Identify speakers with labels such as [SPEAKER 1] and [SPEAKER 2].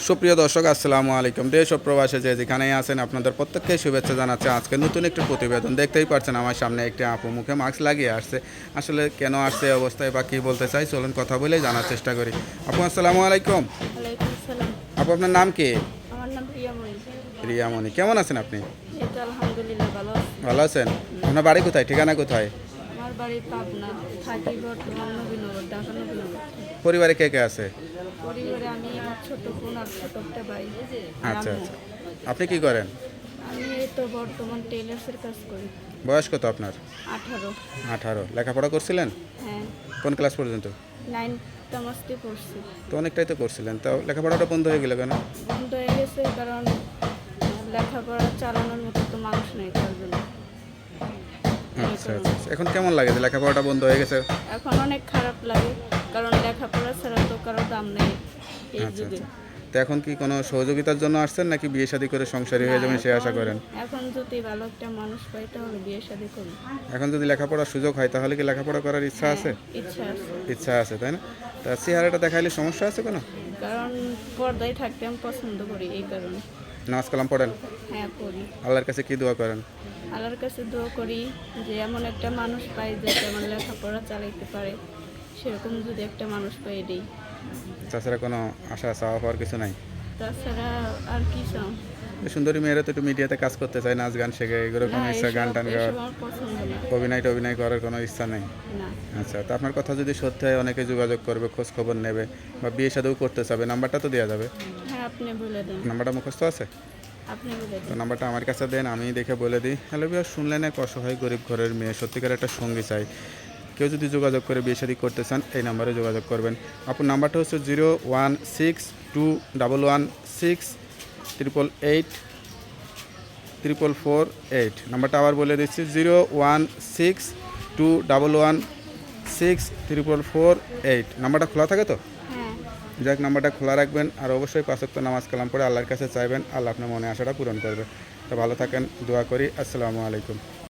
[SPEAKER 1] সুপ্রিয় দর্শক, আসসালামু আলাইকুম। দেশ ও প্রবাসে যে যেখানেই আছেন আপনাদের প্রত্যেককে শুভেচ্ছা জানাচ্ছে। আজকে নতুন একটি প্রতিবেদন দেখতেই পাচ্ছেন, আমার সামনে একটি আপু মুখে মাস্ক লাগিয়ে আসছে। আসলে কেন আসছে এই অবস্থায় বা কী বলতে চাই, চলুন কথা বলেই জানার চেষ্টা করি। আপু আসসালামু আলাইকুম।
[SPEAKER 2] ওয়ালাইকুম আসসালাম।
[SPEAKER 1] আপু আপনার নাম কি?
[SPEAKER 2] আমার নাম প্রিয়ামণি।
[SPEAKER 1] রিয়ামণি, কেমন আছেন আপনি?
[SPEAKER 2] এই তো আলহামদুলিল্লাহ ভালো আছি।
[SPEAKER 1] ভালো আছেন? আপনার বাড়ি কোথায়, ঠিকানা কোথায়?
[SPEAKER 2] আমার বাড়ি পাবনা, থাকি বর্তমান নবীনগর, ঢাকা নবীনগর।
[SPEAKER 1] পরিবারে কে কে আছে?
[SPEAKER 2] পরিবারে আমি, আমার ছোট বোন আর ছোট একটা ভাই আর
[SPEAKER 1] আচ্ছা
[SPEAKER 2] আম্মু।
[SPEAKER 1] আচ্ছা। আপনি কি করেন?
[SPEAKER 2] আমি এই তো বর্তমান টেলার্সের কাজ করি।
[SPEAKER 1] বয়স কত আপনার?
[SPEAKER 2] 18।
[SPEAKER 1] 18। লেখাপড়া করছিলেন?
[SPEAKER 2] হ্যাঁ,
[SPEAKER 1] কোন ক্লাস পর্যন্ত?
[SPEAKER 2] 9 তামাস্তে পড়ছি।
[SPEAKER 1] তো অনেকটাই তো করছিলেন, তাও লেখাপড়াটা বন্ধ হয়ে গেল কেন?
[SPEAKER 2] বন্ধ হয়ে গেছে কারণ লেখাপড়া চালানোর মতো তো মানুষ নেই, তার জন্য।
[SPEAKER 1] আচ্ছা আচ্ছা আচ্ছা। এখন কেমন লাগে যে লেখাপড়াটা বন্ধ হয়ে গেছে?
[SPEAKER 2] এখন অনেক খারাপ লাগে, কারণ লেখাপড়া ছাড়া তো কারো দাম নেই এই
[SPEAKER 1] আচ্ছা
[SPEAKER 2] যুগে।
[SPEAKER 1] আচ্ছা। তো এখন কি কোনো সহযোগিতার জন্য আসছেন, নাকি বিয়ে শাদী করে সংসারী হয়ে যাবেন সে আশা করেন?
[SPEAKER 2] এখন যদি ভালো একটা মানুষ পাই তাহলে বিয়ে শাদী করবো।
[SPEAKER 1] এখন যদি লেখাপড়ার সুযোগ হয় তাহলে কি লেখাপড়া করার ইচ্ছা আছে?
[SPEAKER 2] ইচ্ছা আছে,
[SPEAKER 1] ইচ্ছা আছে, তাই না? তা চেহারাটা দেখাইলে সমস্যা আছে কোনো?
[SPEAKER 2] কারণ পর্দায় থাকতে আমি পছন্দ করি, এই কারণে।
[SPEAKER 1] নামাজ কালাম পড়েন?
[SPEAKER 2] হ্যাঁ, করি।
[SPEAKER 1] আল্লাহর কাছে কি দোয়া করেন?
[SPEAKER 2] আল্লাহর কাছে দোয়া করি যে এমন একটা মানুষ পাই যাতে আমার লেখাপড়া চালাইতে পারে, সেরকম যদি একটা মানুষ পাই এটাই।
[SPEAKER 1] তাছাড়া কোনো আশা চাওয়া পাওয়ার কিছু নাই?
[SPEAKER 2] তাছাড়া আর কি চাও?
[SPEAKER 1] এই সুন্দরী মেয়েরা তো একটু মিডিয়াতে কাজ করতে চায়, নাচ গান শেখে, এগুলো কোনো
[SPEAKER 2] না,
[SPEAKER 1] ইচ্ছা, গান টান গাওয়ার,
[SPEAKER 2] এসব আমার পছন্দ না।
[SPEAKER 1] অভিনয় করার কোনো ইচ্ছা নেই?
[SPEAKER 2] না।
[SPEAKER 1] আচ্ছা, তো আপনার কথা যদি সত্যি হয়, অনেকে যোগাযোগ করবে, খোঁজ খবর নেবে বা বিয়ে শাদীও করতে চাবে, নাম্বারটা তো দেওয়া যাবে?
[SPEAKER 2] হ্যাঁ, আপনি বলে দেন।
[SPEAKER 1] নাম্বারটা মুখস্থ আছে?
[SPEAKER 2] আপনি বলে
[SPEAKER 1] তো
[SPEAKER 2] দেন।
[SPEAKER 1] নাম্বারটা আমার কাছে দেন, আমি দেখে বলে দিই। হ্যালো বিয়ার, শুনলেন এক অসহায় গরিব ঘরের মেয়ে, সত্যিকার একটা সঙ্গী চাই। কেউ যদি যোগাযোগ করে বিয়ে শাদী করতে চান, এই নাম্বারে যোগাযোগ করবেন। আপনার নাম্বারটা হচ্ছে 01621688848। নাম্বারটা আবার বলে দিচ্ছি, 01621688848। নাম্বারটা খোলা থাকে তো?
[SPEAKER 2] হ্যাঁ।
[SPEAKER 1] যাক, নাম্বারটা খোলা রাখবেন, আর অবশ্যই 5 ওয়াক্ত নামাজ কালাম পড়ে আল্লাহর কাছে চাইবেন, আল্লাহ আপনার মনে আশাটা পূরণ করবে। তো ভালো থাকেন, দোয়া করি। আসসালামু আলাইকুম।